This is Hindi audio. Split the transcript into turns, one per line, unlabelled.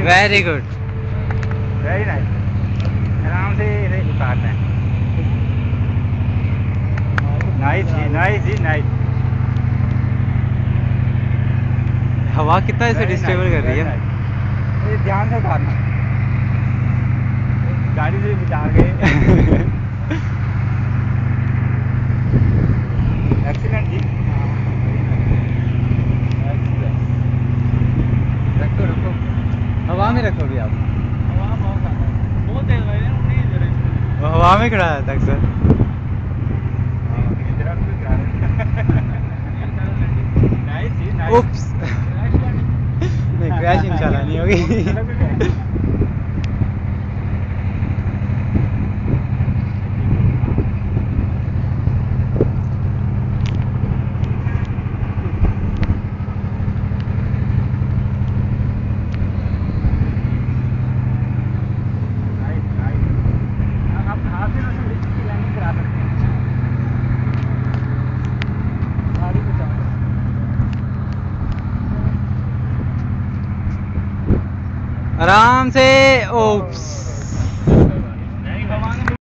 Very good,
very nice. आराम से इसे उतारना है। नाइस जी, नाइस जी, नाइस।
हवा कितना इसे डिस्टेबल कर रही है।
ये ध्यान से उतारना, गाड़ी से बचा के। एक्सीलेंट जी। रखो रखो,
हवा में रखो भी आप।
हवा बहुत तेज लग रही है, नहीं दे रही।
वो हवा में खड़ा है तक सर।
नाइस जी, नाइस।
उप्स। नहीं, क्रैश इंशाल्लाह नहीं होगी। आराम से। ओप्स।